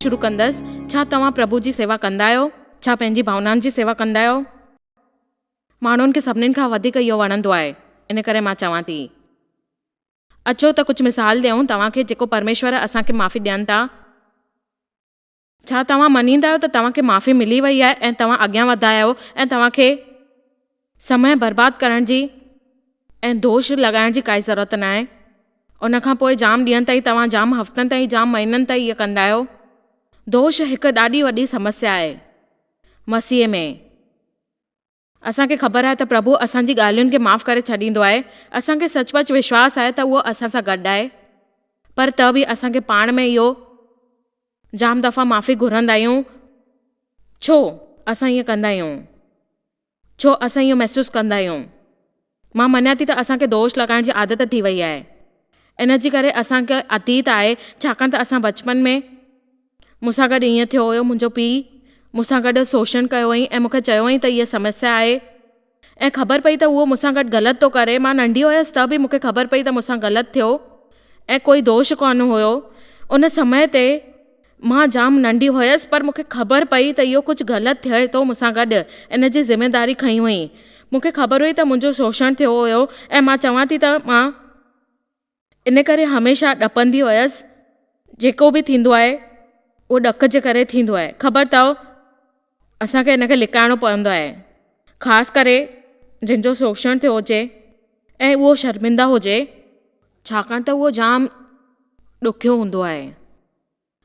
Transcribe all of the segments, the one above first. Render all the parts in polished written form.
शुरू कंदसि, छा तव्हां प्रभु जी सेवा कंदा आहियो? छा पंहिंजी भावनाउनि जी सेवा कंदा आहियो? माण्हुनि खे सभिनीनि खां वधीक इहो वणंदो आहे, इन करे मां चवां थी। अचो त कुझु मिसाल ॾियूं तव्हांखे जेको परमेश्वर असांखे माफ़ी ॾियनि था। छा तव्हां मञींदा आहियो त तव्हांखे माफ़ी मिली वई आहे ऐं तव्हां अॻियां वधा आहियो ऐं तव्हांखे समय बर्बादु करण जी ऐं दोष लॻाइण जी काई ज़रूरत न आहे? उनखां पोइ जाम ॾींहंनि ताईं तव्हां जाम हफ़्तनि ताईं जाम महीननि ताईं इहे कंदा आहियो। दोष हिकु ॾाढी वॾी समस्या आहे मसीह में। असांखे ख़बर आहे त प्रभु असांजी ॻाल्हियुनि खे माफ़ करे छॾींदो आहे। असांखे सचपच विश्वास आहे त उहो असां सां गॾु आहे, पर त बि असांखे पाण में इहो जाम दफ़ा माफ़ी घुरंदा आहियूं। छो असां ईअं कंदा आहियूं? छो असां इहो महसूसु कंदा आहियूं? मां मञा थी त असांखे दोष लॻाइण जी आदत थी वई आहे। इन जे करे असांखे अतीत आहे, छाकाणि त असां बचपन में मूंसां गॾु ईअं थियो हुयो। मुंहिंजो पीउ मूंसां गॾु शोषण कयो हुई ऐं मूंखे चयो हुई त हीअ समस्या आहे ऐं ख़बर पई त उहो मूंसां गॾु ग़लति थो करे। मां नंढी हुयसि त बि मूंखे ख़बर पई त मूंसां ग़लति थियो ऐं कोई दोष कोन हुयो। उन समय ते मां जाम नंढी हुयसि, पर मूंखे ख़बर पई त इहो कुझु ग़लति थिए थो मूंसां गॾु। इन जी ज़िमेदारी खई हुई। मूंखे ख़बर हुई त मुंहिंजो शोषण थियो हुयो ऐं मां चवां थी त मां इन करे हमेशह ॾपंदी हुयसि। जेको बि थींदो आहे उहो ॾक जे करे थींदो आहे। ख़बर अथव, असांखे इनखे लिकाइणो पवंदो आहे, ख़ासि करे जंहिंजो शोषण थियो हुजे ऐं उहो शर्मिंदा हुजे, छाकाणि त उहो जाम ॾुखियो हूंदो आहे।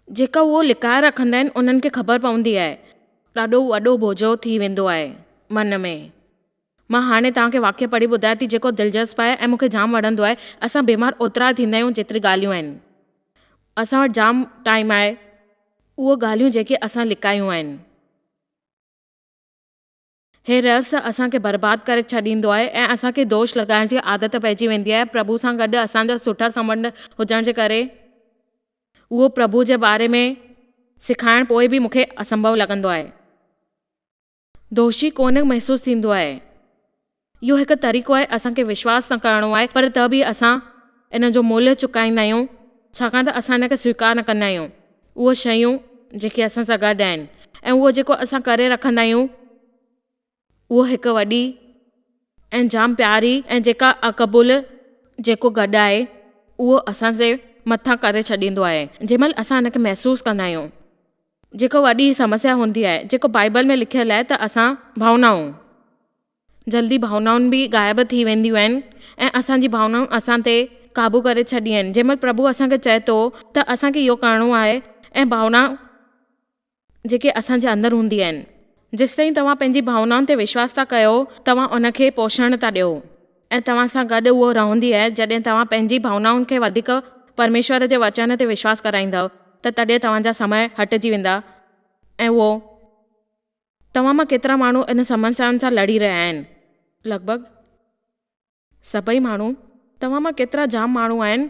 जेका उहो लिकाए रखंदा आहिनि उन्हनि खे ख़बर पवंदी आहे, ॾाढो वॾो बोझो थी वेंदो आहे मन में। मां हाणे तव्हांखे वाक्य पढ़ी ॿुधायां थी जेको दिलचस्प आहे ऐं मूंखे जाम वणंदो आहे। असां बीमार ओतिरा थींदा आहियूं जेतिरी ॻाल्हियूं आहिनि। असां वटि जाम टाइम आहे उहो ॻाल्हियूं जेके असां लिकायूं आहिनि। हे रहस्य असांखे बर्बादु करे छॾींदो आहे ऐं असांखे दोष लॻाइण जी आदत पइजी वेंदी आहे। प्रभु सां गॾु असांजा सुठा संबंध हुजण जे करे उहो प्रभु जे बारे में सिखाइण पोइ बि मूंखे असंभव लॻंदो आहे। दोषी कोन महसूसु थींदो आहे। इहो हिकु तरीक़ो आहे असांखे विश्वास न करिणो आहे, पर त बि असां इन जो मुल्ह चुकाईंदा आहियूं, छाकाणि त असां हिनखे स्वीकार न कंदा आहियूं। उहे शयूं जेके असां सां गॾु आहिनि ऐं उहो जेको असां करे रखंदा आहियूं उहो हिकु वॾी ऐं जाम प्यारी ऐं जेका अक़बुल जेको गॾु आहे उहो असांजे मथां करे छॾींदो आहे। जंहिंमहिल असां हिनखे महसूसु कंदा आहियूं, जेको वॾी समस्या हूंदी आहे, जेको बाइबल में लिखियलु आहे त असां जल्दी भावनाउनि बि ग़ाइबु थी वेंदियूं आहिनि ऐं असांजी भावनाऊं असां ते क़ाबू करे छॾी आहिनि। जंहिंमहिल प्रभु असांखे चए थो त असांखे इहो करिणो आहे ऐं भावना जेके असांजे अंदरि हूंदी आहिनि, जेसिताईं तव्हां पंहिंजी भावनाउनि ते विश्वास था कयो, तव्हां उनखे पोषण था ॾियो ऐं तव्हां सां गॾु उहो रहंदी आहे। जॾहिं तव्हां पंहिंजी भावनाउनि खे वधीक परमेश्वर जे वचन ते विश्वास कराईंदव त तॾहिं तव्हांजा समय हटिजी वेंदा ऐं उहो तव्हां मां केतिरा माण्हू इन समस्याउनि सां लड़ी रहिया आहिनि। लॻभॻि सभई माण्हू, तव्हां मां केतिरा जाम माण्हू आहिनि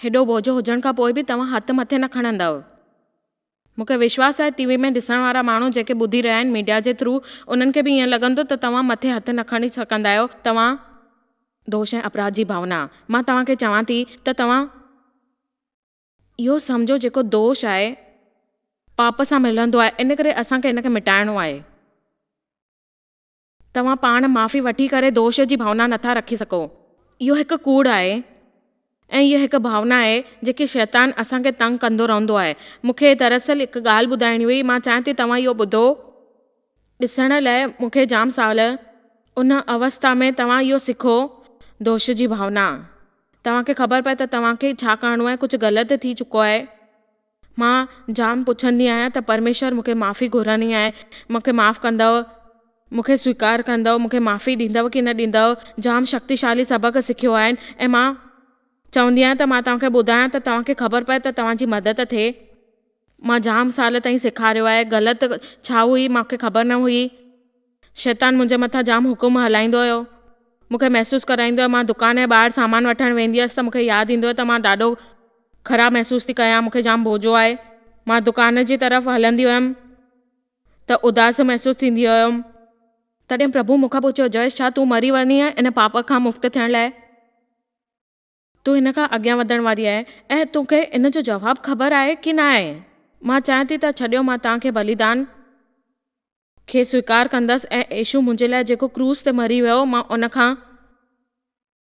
हेॾो बोझो हुजण खां पोइ बि तव्हां हथु मथे न खणंदव। मूंखे विश्वास आहे टीवी में ॾिसण वारा माण्हू जेके ॿुधी रहिया आहिनि मीडिया जे थ्रू, उन्हनि खे बि ईअं लॻंदो त तव्हां मथे हथु न खणी सघंदा आहियो। तव्हां दोष ऐं अपराध जी भावना, मां तव्हांखे चवां थी त तव्हां इहो सम्झो जेको दोष आहे पाप सां मिलंदो आहे, इन करे असांखे हिनखे मिटाइणो आहे। तव्हां पाण माफ़ी वठी करे दोष जी भावना नथा रखी सघो। इहो हिकु कूड़ आहे ऐं इहा हिकु भावना आहे जेकी शैतान असांखे तंग कंदो रहंदो आहे। मूंखे दरअसल हिकु ॻाल्हि ॿुधाइणी हुई, मां चाहियां थी तव्हां इहो ॿुधो। ॾिसण लाइ मूंखे जाम साल, उन अवस्था में तव्हां इहो सिखो दोष जी भावना। तव्हांखे ख़बर पए त तव्हांखे छा करिणो आहे, कुझु ग़लति थी चुको आहे। मां जाम पुछंदी आहियां त परमेश्वर मूंखे माफ़ी घुरणी आहे, मूंखे माफ़ु कंदव, मूंखे स्वीकार कंदव, मूंखे माफ़ी ॾींदव की न ॾींदव। जाम शक्तिशाली सबक़ सिखियो आहे ऐं मां चवंदी आहियां त मां तव्हांखे ॿुधायां त तव्हांखे ख़बर पए त तव्हांजी मदद थिए। मां जाम साल ताईं सेखारियो आहे, ग़लति छा हुई मूंखे ख़बर न हुई। शैतान मुंहिंजे मथां जाम हुकुम हलाईंदो हुयो, मूंखे महसूसु कराईंदो हुयो। मां दुकान जे ॿाहिरि सामान वठणु वेंदी हुअसि त मूंखे यादि ईंदो हुयो त मां ॾाढो ख़राबु महसूसु थी कयां, मूंखे जाम बोझो आहे। मां दुकान जी तरफ़ हलंदी हुयमि त उदास महसूसु थींदी हुयमि। तॾहिं प्रभु मूंखां पुछियो, जयेश छा तूं मरी वञी आहे इन पाप खां मुक्त थियण लाइ? तूं हिन खां अॻियां वधण वारी आहे ऐं तोखे इन जो जवाबु ख़बर आहे की न आहे? मां चाहियां थी त छॾियो मां तव्हांखे बलिदान खे स्वीकार कंदसि ऐं यीशु मुंहिंजे लाइ जेको क्रूस ते मरी वियो मां उन खां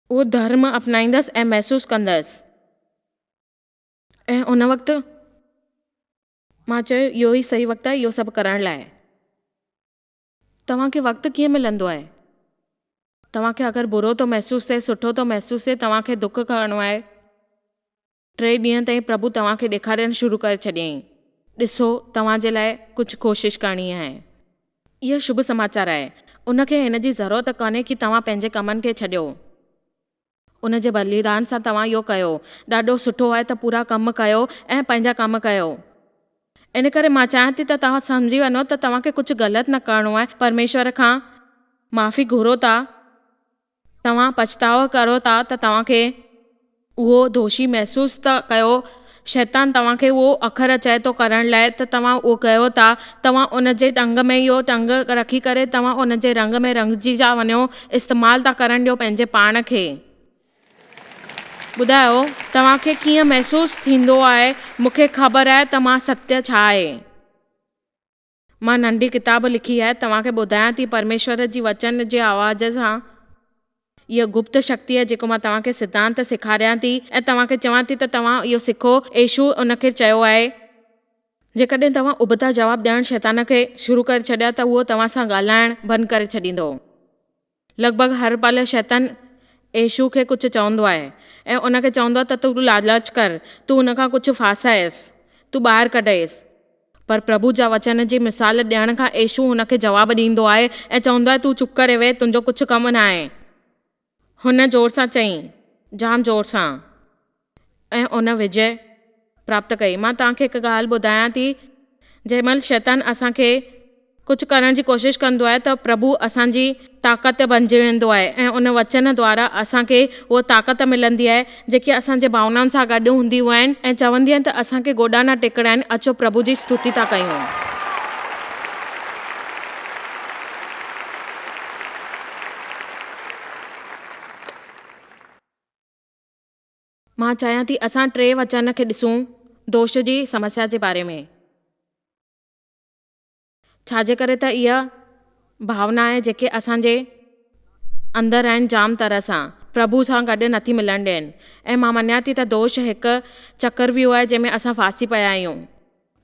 उहो धर्म अपनाईंदसि ऐं महसूसु कंदसि। ऐं उन वक़्तु मां चयो इहो ई सही वक़्तु आहे इहो सभु करण लाइ। तव्हांखे वक़्तु कीअं मिलंदो आहे? तव्हांखे अगरि बुरो थो महसूसु थिए सुठो थो महसूसु थिए तव्हांखे दुख करिणो आहे 3 ॾींहं ताईं प्रभु तव्हांखे ॾेखारणु शुरू करे छॾियईं ॾिसो तव्हांजे लाइ कुझु कोशिशि करणी आहे। इहो शुभ समाचार आहे। उनखे हिन जी ज़रूरत कोन्हे कि तव्हां पंहिंजे कमनि खे छॾियो। उन जे बलिदान सां तव्हां इहो कयो ॾाढो सुठो आहे त पूरा कमु कयो ऐं पंहिंजा कमु कयो। इन करे मां चाहियां थी त तव्हां सम्झी वञो त तव्हांखे कुझु ग़लति न करिणो आहे। परमेश्वर खां माफ़ी घुरो था, तव्हां पछतावो करो था त तव्हांखे उहो दोषी महसूसु था कयो। शैतान तव्हांखे उहो अखर चए थो करण लाइ त तव्हां उहो कयो था। तव्हां उन जे टंग में इहो टंग रखी करे तव्हां उन जे रंग में रंगजी था वञो, इस्तेमालु था करणु ॾियो पंहिंजे पाण खे। ॿुधायो तव्हांखे कीअं महसूसु थींदो आहे? मूंखे ख़बर आहे त मां सत्य छा आहे। मां नंढी किताब लिखी आहे तव्हांखे ॿुधायां थी परमेश्वर जी वचन जे आवाज़ सां। इहा गुप्त शक्ति आहे जेको मां तव्हांखे सिद्धांत सेखारियां थी ऐं तव्हांखे चवां थी त तव्हां इहो सिखो। यीशु उनखे चयो आहे जेकॾहिं तव्हां उबता जवाब ॾियणु शैतान खे शुरू करे छॾिया त उहो तव्हां सां ॻाल्हाइणु बंदि करे छॾींदो। लॻभॻि हर पल शैतान यीशु खे कुझु चवंदो आहे ऐं उनखे चवंदो आहे त तूं लालच कर, तूं उनखां कुझु फासाएसि, तूं ॿाहिरि कढेसि। पर प्रभु जा वचन जी मिसाल ॾियण खां यीशु हुनखे जवाबु ॾींदो आहे ऐं चवंदो आहे तूं चुप करे वेह, तुंहिंजो कुझु कमु न आहे। हुन जोर सां चयईं, जाम जोर सां, ऐं उन विजय प्राप्त कई। मां तव्हांखे हिकु ॻाल्हि ॿुधायां थी, जंहिंमहिल शैतान असांखे कुझु करण जी कोशिशि कंदो आहे त प्रभु असांजी ताक़त बणिजी वेंदो आहे ऐं उन वचन द्वारा असांखे उहा ताक़त मिलंदी आहे जेकी असांजे भावनाउनि सां गॾु हूंदियूं आहिनि ऐं चवंदी आहिनि त असांखे गोॾा न टेकणा आहिनि, अचो प्रभु जी स्तुति था कयूं। मां चाहियां थी असां 3 वचन खे ॾिसूं दोष जी समस्या जे बारे में। छाजे करे त इहा भावना आहे जेके असांजे अंदरि आहिनि जाम तरह सां प्रभु सां गॾु नथी मिलणु ॾियनि। ऐं मां मञा थी त दोष हिकु चक्रव्यूह आहे जंहिंमें असां फासी पिया आहियूं।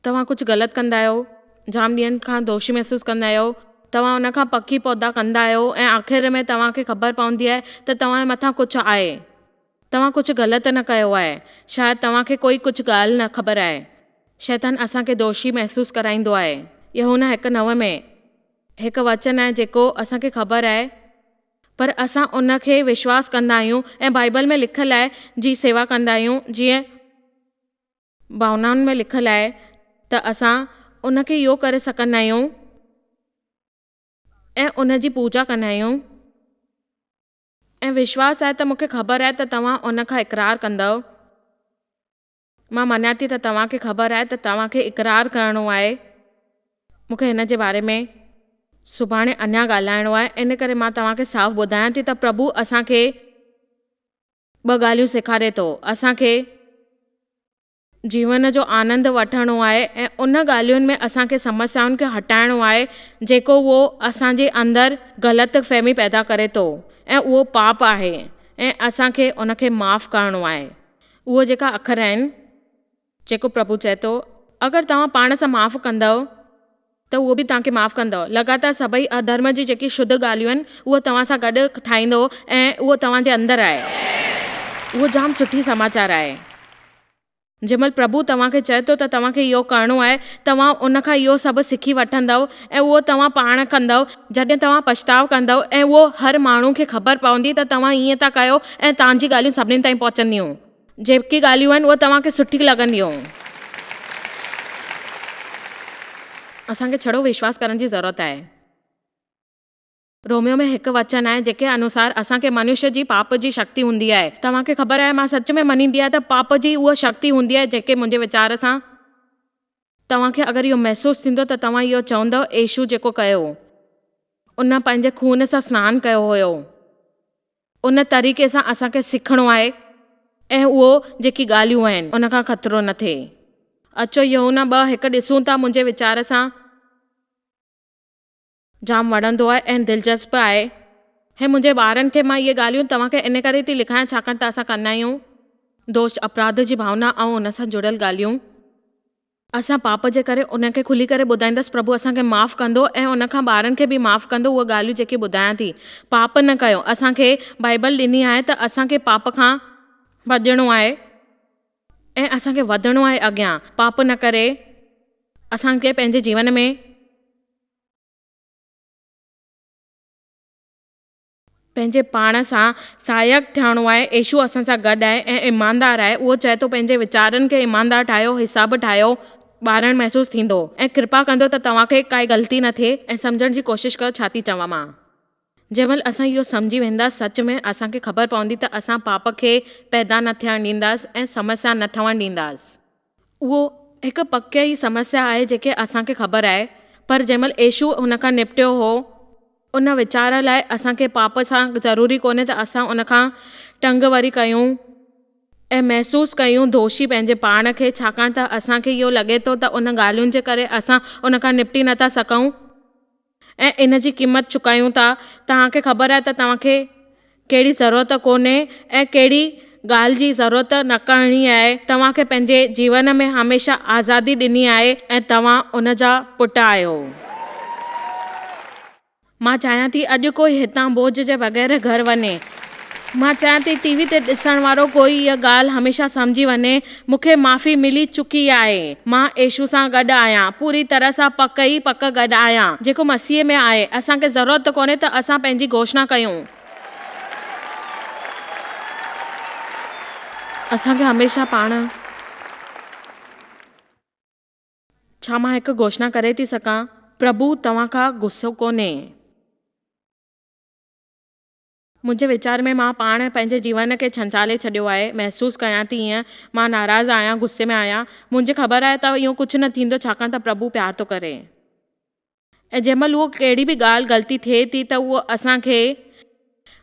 तव्हां कुझु ग़लति कंदा आहियो, जाम ॾींहंनि खां दोषी महसूसु कंदा आहियो, तव्हां उन खां पकी पौधा कंदा आहियो ऐं आख़िर में तव्हांखे ख़बर पवंदी आहे त तव्हांजे मथां कुझु आहे। तव्हां कुझु ग़लति न कयो आहे, शायदि तव्हांखे कोई कुझु ॻाल्हि न ख़बर आहे। शैतान असांखे दोषी महसूसु कराईंदो आहे। यूहन्ना 1:9 में हिकु वचन आहे जेको असांखे ख़बर आहे पर असां उन खे विश्वास कंदा आहियूं ऐं बाइबल में लिखियलु आहे जी सेवा कंदा आहियूं। जीअं भावनाउनि में लिखियलु आहे त असां उन खे इहो करे सघंदा आहियूं ऐं उन जी पूजा कंदा आहियूं। ऐं विश्वास आहे त मूंखे ख़बर आहे त तव्हां उन खां इक़रार कंदव। मां मञा थी त तव्हांखे ख़बर आहे त तव्हांखे इक़रार करिणो आहे। मूंखे हिन जे बारे में सुभाणे अञा ॻाल्हाइणो आहे। इन करे मां तव्हांखे साफ़ ॿुधायां थी त प्रभु असांखे 2 ॻाल्हियूं सेखारे थो। असांखे जीवन जो आनंद वठणो आहे ऐं उन ॻाल्हियुनि में असांखे समस्याउनि खे हटाइणो आहे जेको उहो असांजे अंदरि ग़लति फ़हमी पैदा करे थो ऐं उहो पाप आहे ऐं असांखे उनखे माफ़ु करिणो आहे। उहे जेका अखर आहिनि जेको प्रभु चए थो अगरि तव्हां पाण सां माफ़ु कंदव त उहो बि तव्हांखे माफ़ु कंदव। लॻातार सभई अधर्म जी जेकी शुद्ध ॻाल्हियूं आहिनि उहो तव्हां सां गॾु ठाहींदो ऐं उहो तव्हांजे अंदरि आहे। उहो जाम सुठी समाचार आहे। जंहिंमहिल प्रभु तव्हांखे चए थो त तव्हांखे इहो करिणो आहे तव्हां उन खां इहो सभु सिखी वठंदव ऐं उहो तव्हां पाण कंदव। जॾहिं तव्हां पछताव कंदव ऐं उहो हर माण्हू खे ख़बर पवंदी त तव्हां ईअं था कयो ऐं तव्हांजी ॻाल्हियूं सभिनीनि ताईं पहुचंदियूं। जेकी ॻाल्हियूं आहिनि उहे तव्हांखे सुठी लॻंदियूं। असांखे छड़ो विश्वास करण जी ज़रूरत आहे। रोमियो में 1 वचन आहे जेके अनुसार असांखे मनुष्य जी पाप जी शक्ति हूंदी आहे। तव्हांखे ख़बर आहे मां सच में मञींदी आहियां त पाप जी उहा शक्ति हूंदी आहे जेके मुंहिंजे वीचार सां तव्हांखे अगरि इहो महसूसु थींदो त तव्हां इहो चवंदव यीशु जेको कयो उन पंहिंजे खून सां सनानु कयो हुयो। उन तरीक़े सां असांखे सिखणो आहे ऐं उहो जेकी ॻाल्हियूं आहिनि उन खां ख़तरो न थिए। अचो यूहन्ना 2 हिकु ॾिसूं था। मुंहिंजे वीचार सां जाम वणंदो आहे ऐं दिलचस्प आहे। हे मुंहिंजे ॿारनि खे मां इहे ॻाल्हियूं तव्हांखे इन करे थी लिखायां छाकाणि त असां कंदा आहियूं दोष अपराध जी भावना ऐं हुन सां जुड़ियल ॻाल्हियूं। असां पाप जे करे उनखे खुली करे ॿुधाईंदसि प्रभु असांखे माफ़ु कंदो ऐं उनखां ॿारनि खे बि माफ़ु कंदो। उहे ॻाल्हियूं जेके ॿुधायां थी, पाप न कयो। असांखे बाइबल ॾिनी आहे त असांखे पाप खां भॼणो आहे ऐं असांखे वधणो आहे अॻियां। पाप न करे असांखे पंहिंजे जीवन में पंहिंजे पाण सां सहायक थियणो आहे। यीशु असां सां गॾु आहे ऐं ईमानदार आहे। उहो चए थो पंहिंजे वीचारनि खे ईमानदार ठाहियो, हिसाबु ठाहियो, ॿारनि महसूसु थींदो ऐं कृपा कंदो त तव्हांखे काई ग़लती न थिए ऐं सम्झण जी कोशिशि कयो छा थी चवां मां। जंहिं महिल असां इहो सम्झी वेंदासीं सच में असांखे ख़बर पवंदी त असां पाप खे पैदा न थियणु ॾींदासीं ऐं समस्या न ठहणु ॾींदासीं। उहो हिकु पक ई समस्या आहे जेके असांखे ख़बर आहे, पर जंहिं महिल यीशु हुनखां निपटियो हो उन वीचार लाइ असांखे पाप सां ज़रूरी कोन्हे त असां उनखां टंग वरी कयूं ऐं महसूसु कयूं दोषी पंहिंजे पाण खे, छाकाणि त असांखे इहो लॻे थो त उन ॻाल्हियुनि जे करे असां उनखां निपटी नथा सघूं ऐं इन जी क़ीमत चुकायूं था। तव्हांखे ख़बर आहे त तव्हांखे कहिड़ी ज़रूरत कोन्हे ऐं कहिड़ी ॻाल्हि जी ज़रूरत न करणी आहे। तव्हांखे पंहिंजे जीवन में हमेशह आज़ादी ॾिनी आहे ऐं तव्हां उन जा पुट आहियो। मां चाहियां थी अॼु कोई हितां बोझ जे बग़ैर घर वञे। मां चाहियां थी टीवी ते ॾिसण वारो कोई इहा ॻाल्हि हमेशह सम्झी वञे, मूंखे माफ़ी मिली चुकी आहे। मां यीशु सां गॾु आहियां, पूरी तरह सां पक ई पक गॾु आहियां जेको मसीह में आहे। असांखे ज़रूरत कोन्हे त असां पंहिंजी घोषणा कयूं। असांखे हमेशह पाण छा मां हिकु घोषणा करे थी सघां, प्रभु तव्हां खां गुस्सो कोन्हे। मुंहिंजे वीचार में मां पाण पंहिंजे जीवन खे छंछाले छॾियो आहे। महसूसु कयां थी ईअं मां नाराज़ आहियां, गुस्से में आहियां। मुंहिंजी ख़बर आहे त इहो कुझु न थींदो छाकाणि त प्रभु प्यार थो करे ऐं जंहिं महिल उहो कहिड़ी बि ॻाल्हि ग़लती थिए थी त उहो असांखे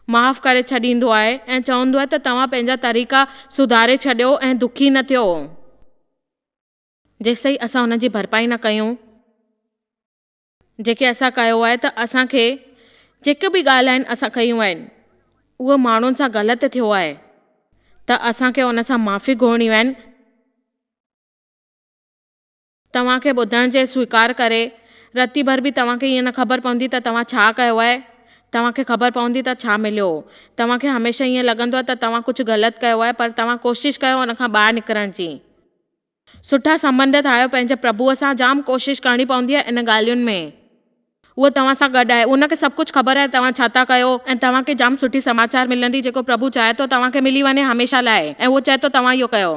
माफ़ु करे छॾींदो आहे ऐं चवंदो आहे त तव्हां पंहिंजा तरीक़ा सुधारे छॾियो ऐं दुखी न थियो। जेसिताईं असां हुन जी भरपाई न कयूं, जेके असां कयो आहे त असांखे जेके बि ॻाल्हि आहिनि असां कयूं आहिनि उहो माण्हुनि सां ग़लति थियो आहे त असांखे उन सां माफ़ी घुरणियूं आहिनि। तव्हांखे ॿुधण जे स्वीकार करे रती भर बि तव्हांखे ईअं न ख़बर पवंदी त तव्हां छा कयो आहे, तव्हांखे ख़बर पवंदी त छा मिलियो। तव्हांखे हमेशह ईअं लॻंदो आहे त तव्हां कुझु ग़लति कयो आहे, पर तव्हां कोशिशि कयो उन खां ॿाहिरि निकिरण जी। सुठा संबंध ठाहियो पंहिंजे प्रभुअ सां, जाम कोशिशि करणी पवंदी आहे इन ॻाल्हियुनि में। उहो तव्हां सां गॾु आहे, उनखे सभु कुझु ख़बर आहे तव्हां छा था कयो ऐं तव्हांखे जाम सुठी समाचार मिलंदी जेको प्रभु चाहे थो तव्हांखे मिली वञे हमेशह लाइ ऐं उहो चए थो तव्हां इहो कयो।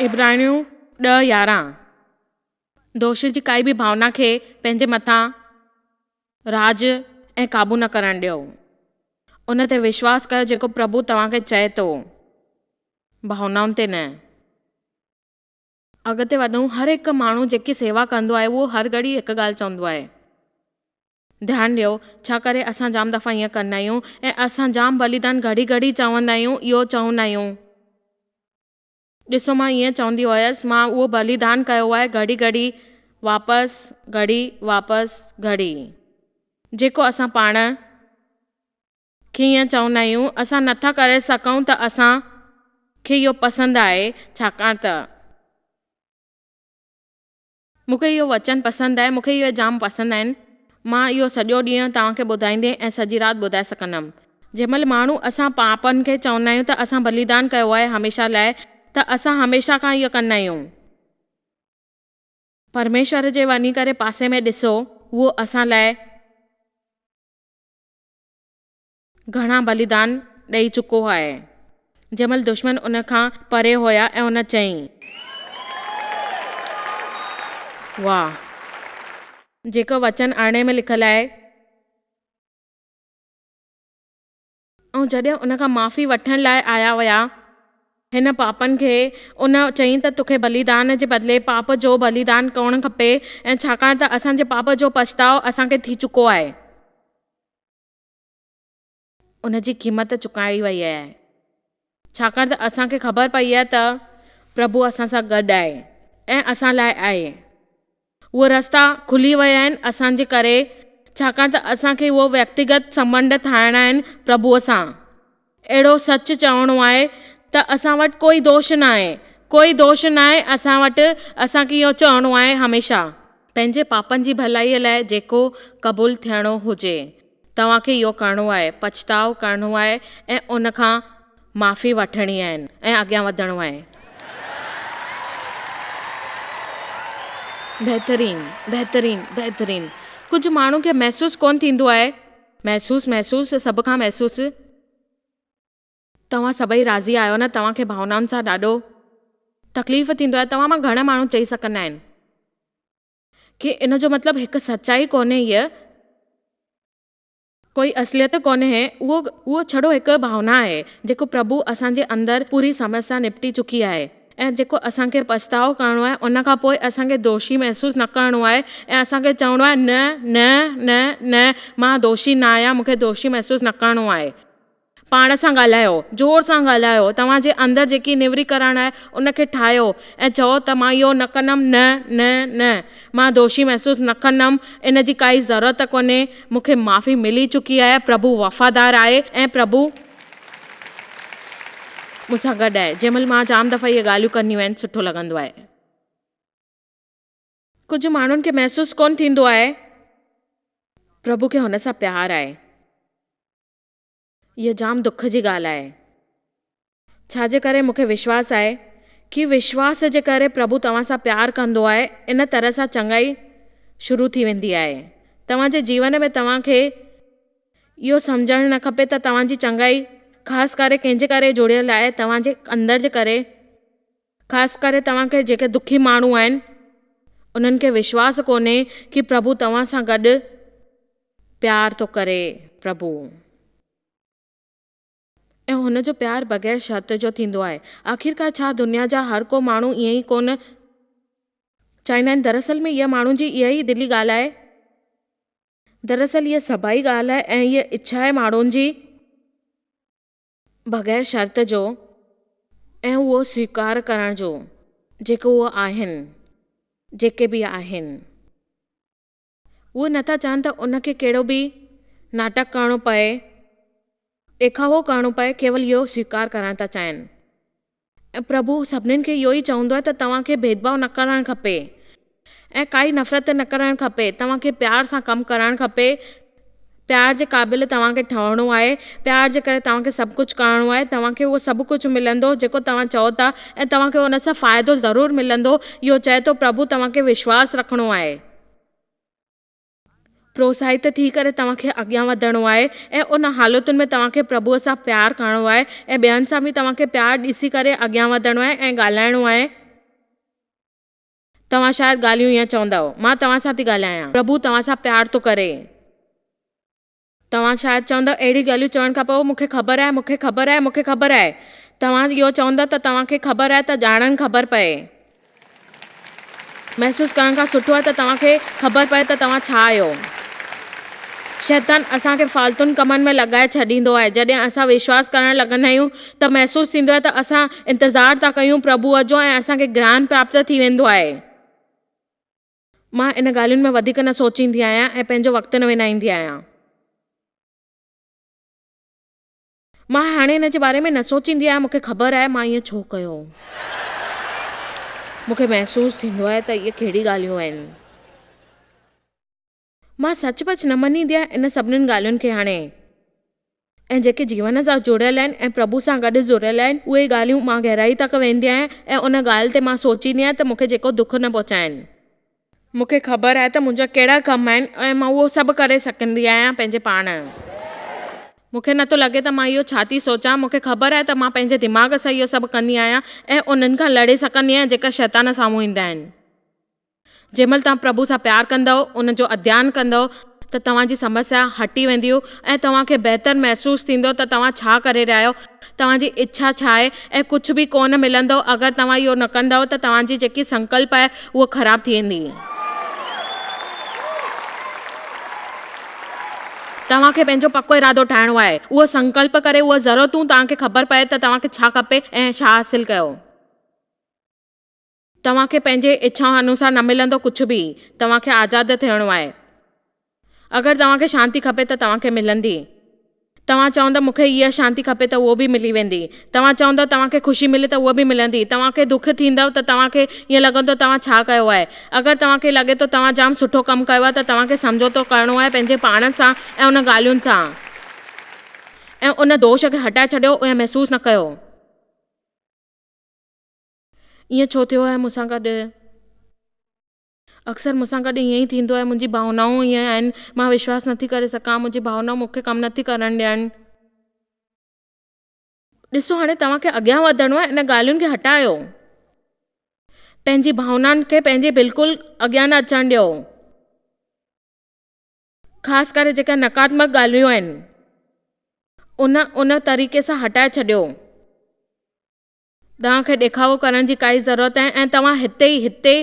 इब्रानियूं 10:11 दोष जी काई बि भावना खे पंहिंजे मथां राज ऐं क़ाबू न करणु ॾियो। उन ते विश्वास कयो जेको प्रभु तव्हांखे चए थो, भावनाउनि ते न। अॻिते वधूं। हर हिकु माण्हू जेकी सेवा कंदो आहे उहो हर घड़ी हिकु ॻाल्हि चवंदो आहे। ध्यानु ॾियो, छा करे असां जाम दफ़ा ईअं कंदा आहियूं ऐं असां जाम बलिदान घड़ी घड़ी चवंदा आहियूं, इहो चवंदा आहियूं। ॾिसो मां ईअं चवंदी हुयसि, मां उहो बलिदान कयो आहे घड़ी घड़ी वापसि घड़ी, जेको असां पाण खे ईअं चवंदा आहियूं। असां नथा करे सघूं त असांखे इहो पसंदि आहे, छाकाणि त मूंखे इहो वचन पसंदि आहे, मूंखे इहे जाम पसंदि आहिनि। मां इहो सॼो ॾींहुं तव्हांखे ॿुधाईंदे ऐं सॼी राति ॿुधाए सघंदमि। जंहिं महिल माण्हू असां पापनि खे चवंदा आहियूं त असां बलिदान कयो आहे हमेशह लाइ, त असां हमेशह खां इहो कंदा आहियूं। परमेश्वर जे वञी करे पासे में ॾिसो, उहो असां लाइ घणा बलिदान ॾेई चुको आहे। जंहिं महिल दुश्मन उन खां परे हुया ऐं उन चयईं, वाह, जेको वचन 18 में लिखियलु आहे, ऐं जॾहिं उन खां माफ़ी वठण लाइ आया हुया हिन पापनि खे, उन चयईं त तोखे बलिदान जे बदिले पाप जो बलिदान करणु खपे ऐं छाकाणि त असांजे पाप जो पछताव असांखे थी चुको आहे। उन जी क़ीमत चुकाई वई आहे। छाकाणि त असांखे ख़बर पई आहे त प्रभु असां सां गॾु आहे ऐं असां लाइ आहे। उहे रस्ता खुली विया आहिनि असांजे करे, छाकाणि त असांखे उहो व्यक्तिगत संबंध ठाहिणा आहिनि प्रभुअ सां। अहिड़ो सच चवणो आहे त असां वटि कोई दोष न आहे, कोई दोष न आहे असां वटि। असांखे इहो चवणो आहे हमेशह पंहिंजे पापनि जी भलाईअ लाइ जेको क़बूलु थियणो हुजे, तव्हांखे इहो करिणो आहे, पछताव करिणो आहे ऐं उनखां माफ़ी वठणी आहिनि ऐं अॻियां वधणो आहे। बहितरीनु बहितरीनु बहितरीनु। कुझु माण्हू खे महसूसु कोन थींदो आहे, महसूसु सभ खां महसूसु। तव्हां सभई राज़ी आहियो न? तव्हांखे भावनाउनि सां ॾाढो तकलीफ़ थींदो आहे। तव्हां मां घणा माण्हू चई सघंदा आहिनि कि इन जो मतिलबु हिकु सचाई कोन्हे, हीअ कोई असलियत कोन्हे, उहो छड़ो हिकु भावना आहे जेको प्रभु असांजे अंदरि पूरी समस्या निपटी चुकी आहे। ऐं जेको असांखे पछतावो करिणो आहे, उन खां पोइ असांखे दोषी महसूसु न करिणो आहे ऐं असांखे चवणो आहे न न न न, मां दोषी न आहियां, मूंखे दोषी महसूसु न करिणो आहे। पाण सां ॻाल्हायो, जोर सां ॻाल्हायो, तव्हांजे अंदरि जेकी निवरी करणु आहे उनखे ठाहियो ऐं चओ त मां इहो न कंदमि, न न न, मां दोषी महसूसु न कंदमि, इन जी काई ज़रूरत कोन्हे, मूंखे माफ़ी मिली चुकी आहे, प्रभु वफ़ादार आहे ऐं प्रभु मूंसां गॾु आहे। जंहिंमहिल मां जाम दफ़ा इहे ॻाल्हियूं कंदियूं आहिनि, सुठो लॻंदो आहे। कुझु माण्हुनि खे महसूसु कोन थींदो आहे प्रभु खे हुन सां प्यारु आहे। इहा जाम दुख जी ॻाल्हि आहे। छाजे करे? मूंखे विश्वासु आहे कि विश्वास जे करे प्रभु तव्हां सां प्यारु कंदो आहे। इन तरह सां चङाई शुरू थी वेंदी आहे। तव्हांजे जीवन में तव्हांखे इहो सम्झणु न खपे त तव्हांजी चङाई ख़ासि करे कंहिंजे करे जुड़ियल आहे, तव्हांजे अंदरि जे करे। ख़ासि करे तव्हांखे जेके दुखी माण्हू आहिनि उन्हनि खे विश्वासु कोन्हे कि प्रभु तव्हां सां गॾु प्यारु थो करे प्रभु, ऐं हुन जो प्यारु बग़ैर शर्त जो थींदो आहे। आख़िरकार छा दुनिया जा हर को माण्हू ईअं ई कोन चाहींदा आहिनि? दरअसल में इहा माण्हू जी इहा ई दिली ॻाल्हि आहे। दरअसल इहा सभई ॻाल्हि आहे ऐं इहा इच्छा आहे माण्हुनि जी बग़ैर शर्त जो ऐं उहो स्वीकार करण जो, जेको उहो आहिनि, जेके बि आहिनि। उहे नथा चाहिनि त उनखे कहिड़ो बि नाटक करिणो पए, ॾेखावो करिणो पए, केवल इहो स्वीकार करणु था चाहिनि। ऐं प्रभु सभिनीनि खे इहो ई चवंदो आहे त तव्हांखे भेदभाव न करणु खपे ऐं काई नफ़रत न करणु खपे। तव्हांखे प्यार सां कमु करणु खपे। प्यार जे क़ाबिल तव्हांखे ठहणो आहे। प्यार जे करे तव्हांखे सभु कुझु करिणो आहे। तव्हांखे उहो सभु कुझु मिलंदो जेको तव्हां चओ था ऐं तव्हांखे हुन सां फ़ाइदो ज़रूरु मिलंदो। इहो चए थो प्रभु, तव्हांखे विश्वासु रखिणो आहे, प्रोत्साहित थी करे तव्हांखे अॻियां वधणो आहे ऐं उन हालतुनि में तव्हांखे प्रभुअ सां प्यारु करिणो आहे ऐं ॿियनि सां बि तव्हांखे प्यारु ॾिसी करे अॻियां वधणो आहे ऐं ॻाल्हाइणो आहे। तव्हां शायदि ॻाल्हियूं ईअं चवंदव, मां तव्हां सां थी ॻाल्हायां, प्रभु तव्हां सां प्यारु थो करे। तव्हां शायदि चवंदव अहिड़ी ॻाल्हियूं चवण खां पोइ मूंखे ख़बर आहे, मूंखे ख़बर आहे, मूंखे ख़बर आहे। तव्हां इहो चवंदव त तव्हांखे ख़बर आहे त ॼाणनि ख़बर पए। महसूसु करण खां सुठो आहे त तव्हांखे ख़बर पए त तव्हां छा आहियो। शैतान असांखे फालतुनि कमनि में लॻाए छॾींदो आहे। जॾहिं असां विश्वासु करणु लॻंदा आहियूं त महसूसु थींदो आहे त असां इंतज़ारु था कयूं प्रभुअ जो ऐं असांखे ज्ञान प्राप्त थी वेंदो आहे। मां इन ॻाल्हियुनि में वधीक न सोचींदी आहियां ऐं पंहिंजो वक़्तु न विञाईंदी आहियां। मां हाणे हिन जे बारे में न सोचींदी आहियां, मूंखे ख़बर आहे मां ईअं छो कयो। मूंखे महसूसु थींदो आहे त इहे कहिड़ी ॻाल्हियूं आहिनि। मां सचुपचु न मञींदी आहियां इन सभिनीनि ॻाल्हियुनि खे हाणे। ऐं जेके जीवन सां जुड़ियल आहिनि ऐं प्रभु सां गॾु जुड़ियल आहिनि, उहे ॻाल्हियूं मां गहराई तक वेंदी आहियां ऐं उन ॻाल्हि ते मां सोचींदी आहियां त मूंखे जेको दुख न पहुचाइनि। मूंखे ख़बर आहे त मुंहिंजा कहिड़ा कम आहिनि ऐं मां उहो सभु करे सघंदी आहियां पंहिंजे पाण। मूंखे नथो लॻे त मां इहो छा थी सोचां। मूंखे ख़बर आहे त मां पंहिंजे दिमाग़ सां इहो सभु कंदी आहियां ऐं उन्हनि खां लड़े सघंदी आहियां जेका शैतान साम्हूं ईंदा आहिनि। जंहिंमहिल तव्हां प्रभु सां प्यारु कंदव, उन जो अध्ययन कंदव, त तव्हांजी समस्या हटी वेंदियूं ऐं तव्हांखे बहितरु महसूसु थींदो त तव्हां छा करे रहिया आहियो, तव्हांजी इच्छा छा आहे ऐं कुझु बि कोन मिलंदो अगरि तव्हां इहो न कंदव त तव्हांजी जेकी संकल्प आहे उहा ख़राबु थी वेंदी। तव्हांखे पंहिंजो पको इरादो ठाहिणो आहे। उहो संकल्प करे, उहा ज़रूरतूं तव्हांखे ख़बर पए त तव्हांखे छा खपे ऐं छा हासिल कयो। तव्हांखे पंहिंजे इच्छाउनि अनुसार न मिलंदो कुझु बि। तव्हांखे आज़ादु थियणो आहे। अगरि तव्हांखे शांती खपे त तव्हांखे मिलंदी। तव्हां चवंदा मूंखे हीअ शांती खपे त उहो बि मिली वेंदी। तव्हां चवंदव तव्हांखे ख़ुशी मिले त उहो बि मिलंदी। तव्हांखे दुख थींदव त तव्हांखे ईअं लॻंदो तव्हां छा कयो आहे। अगरि तव्हांखे लॻे थो तव्हां जाम सुठो कमु कयो आहे त तव्हांखे समझोतो करिणो आहे पंहिंजे पाण सां ऐं उन ॻाल्हियुनि सां, ऐं उन दोष खे हटाए छॾियो ऐं महसूसु न कयो ईअं छो थियो आहे मूंसां गॾु। अक्सर मूंसां गॾु ईअं ई थींदो आहे। मुंहिंजी भावनाऊं ईअं आहिनि, मां विश्वास नथी करे सघां। मुंहिंजी भावनाऊं मूंखे कमु नथी करणु ॾियनि। ॾिसो, हाणे तव्हांखे अॻियां वधणो आहे। इन ॻाल्हियुनि खे हटायो। पंहिंजी भावनाउनि खे पंहिंजे बिल्कुलु अॻियां न अचणु ॾियो। ख़ासि करे जेका नकारात्मक ॻाल्हियूं आहिनि उन तरीक़े सां हटाए छॾियो। तव्हांखे ॾेखावो करण जी काई ज़रूरत आहे ऐं तव्हां हिते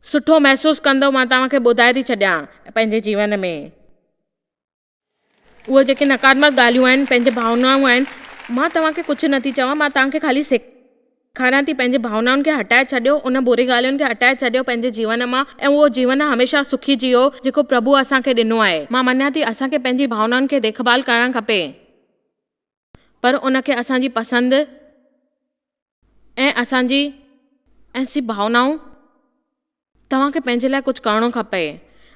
सुठो महसूसु कंदव। मां तव्हांखे ॿुधाए थी छॾियां, पंहिंजे जीवन में उहे जेके नकारात्मक ॻाल्हियूं आहिनि, पंहिंजे भावनाऊं आहिनि, मां तव्हांखे कुझु नथी चवां। मां तव्हांखे ख़ाली सेखारियां थी। पंहिंजे भावनाउनि खे हटाए छॾियो, उन बुरी ॻाल्हियुनि खे हटाए छॾियो पंहिंजे जीवन मां, ऐं उहो जीवन हमेशह सुखी जियो जेको प्रभु असांखे ॾिनो आहे। मां मञां थी असांखे पंहिंजी भावनाउनि खे देखभाल करणु खपे, पर उनखे असांजी पसंदि ऐं असांजी भावनाऊं तव्हांखे पंहिंजे लाइ कुझु करिणो खपे।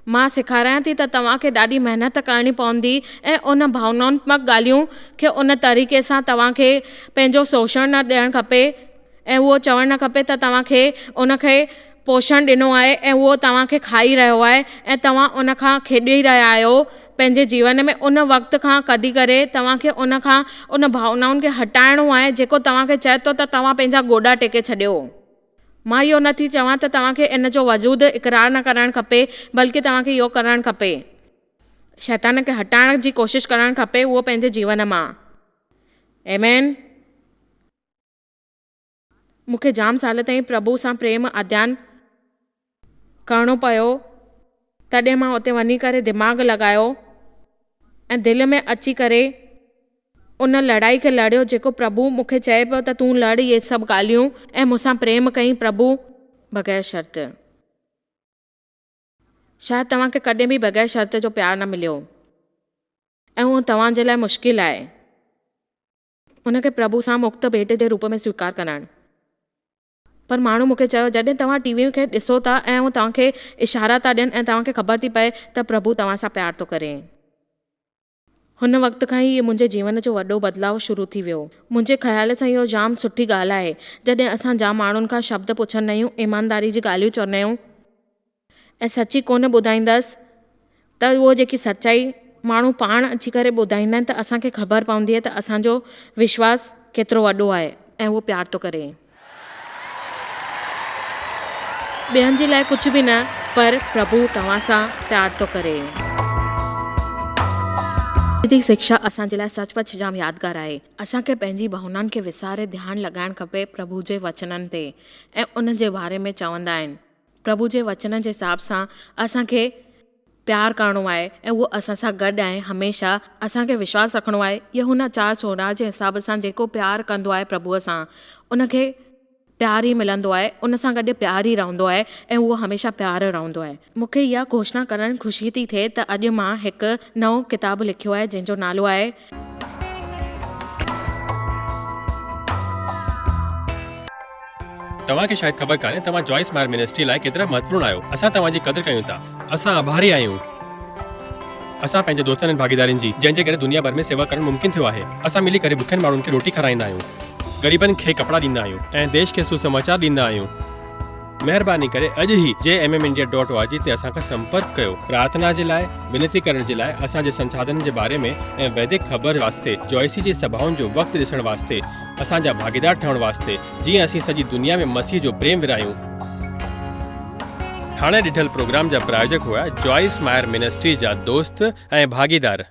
मां सेखारियां थी त तव्हांखे ॾाढी महिनत करणी पवंदी ऐं उन भावनात्मक ॻाल्हियूं खे उन तरीक़े सां तव्हांखे पंहिंजो शोषण न ॾियणु खपे ऐं उहो चवणु न खपे त तव्हांखे उनखे पोषण ॾिनो आहे ऐं उहो तव्हांखे खाई रहियो आहे ऐं तव्हां उन खां खेॾी रहिया आहियो पंहिंजे जीवन में। उन वक़्त खां कढी करे तव्हांखे उन भावनाउनि खे हटाइणो आहे जेको तव्हांखे चए थो त तव्हां पंहिंजा गोॾा टेके छॾियो। मां इहो नथी चवां त तव्हांखे इन जो वजूदु इक़रार न करणु खपे, बल्कि तव्हांखे इहो करणु खपे, शैतान खे हटाइण जी कोशिशि करणु खपे उहो पंहिंजे जीवन मां। आमीन। मूंखे जाम साल ताईं प्रभु सां प्रेम अध्ययन करणो पियो। तॾहिं मां उते वञी करे दिमाग़ु लॻायो ऐं दिलि में अची करे उन लड़ाई खे लड़ियो जेको प्रभु मूंखे चए पियो त तूं लड़ इहे सभु ॻाल्हियूं, ऐं मूंसां प्रेम कई प्रभु बग़ैर शर्त। शायदि तव्हांखे कॾहिं बि बग़ैर शर्त जो प्यारु न मिलियो ऐं उहो तव्हांजे लाइ मुश्किल आहे उनखे प्रभु सां मुक्त भेट जे रूप में स्वीकार करणु। पर माण्हू मूंखे चयो जॾहिं तव्हां टीवी खे ॾिसो था ऐं उहो तव्हांखे इशारा था ॾियनि ऐं तव्हांखे ख़बर थी पए त प्रभु तव्हां सां प्यार थो करे। हुन वक़्त खां ई इहो मुंहिंजे जीवन जो वॾो बदिलाउ शुरू थी वियो। मुंहिंजे ख़्याल सां इहो जाम सुठी ॻाल्हि आहे जॾहिं असां जाम माण्हुनि खां शब्द पुछंदा आहियूं, ईमानदारी जी ॻाल्हियूं चवंदा आहियूं ऐं सची कोन ॿुधाईंदसि त उहो जेकी सचाई माण्हू पाण अची करे ॿुधाईंदा आहिनि त असांखे ख़बर पवंदी आहे त असांजो विश्वास केतिरो वॾो आहे ऐं उहो प्यार थो करे। ॿियनि जे लाइ कुझु बि न, पर प्रभु तव्हां सां प्यार थो करे। जी शिक्षा असांजे लाइ सचपच जाम यादगार आहे। असांखे पंहिंजी भावनाउनि खे विसारे ध्यानु लॻाइणु खपे प्रभु जे वचननि ते, ऐं उन जे बारे में चवंदा आहिनि प्रभु जे वचन जे हिसाब सां असांखे प्यारु करिणो आहे ऐं उहो असां सां गॾु आहे हमेशह। असांखे विश्वासु रखिणो आहे यूहन्ना 4:16 जे हिसाब सां जेको प्यारु कंदो आहे प्रभुअ सां उनखे प्यार ई मिलंदो आहे, उन सां गॾु प्यार ई रहंदो आहे ऐं उहो हमेशह प्यारु रहंदो आहे। मूंखे इहा घोषणा करणु ख़ुशी थी थिए त अॼु मां हिकु नओं किताबु लिखियो आहे जंहिंजो नालो आहे तव्हांखे शायदि ख़बर कान्हे तव्हां जॉइस मायर मिनिस्ट्री लाइ केतिरा महत्वपूर्ण आहियो। असां तव्हांजी क़दुरु कयूं था। असां आभारी आहियूं। असां पंहिंजे दोस्तनि ऐं भागीदारनि जी जंहिंजे करे दुनिया भर में सेवा करणु मुमकिन थियो आहे। असां मिली करे बुखियनि माण्हुनि खे रोटी खाराईंदा आहियूं, ग़रीबनि खे कपिड़ा ॾींदा आहियूं ऐं देश खे सुसमाचार ॾींदा आहियूं। महिरबानी करे अॼु ई jmmindia.org ते असां खां संपर्क कयो। प्रार्थना जे लाइ, विनती करण जे लाइ, असांजे संसाधननि जे बारे में ऐं वैदिक ख़बर वास्ते, जॉइसी जी सभाउनि जो वक़्तु ॾिसण वास्ते, असांजा भागीदार ठहण वास्ते, जीअं असीं सॼी दुनिया में मसीह जो प्रेम विरायूं। हाणे ॾिठल प्रोग्राम जा प्रायोजक हुआ जॉइस मायर मिनिस्ट्री जा दोस्त ऐं भागीदार।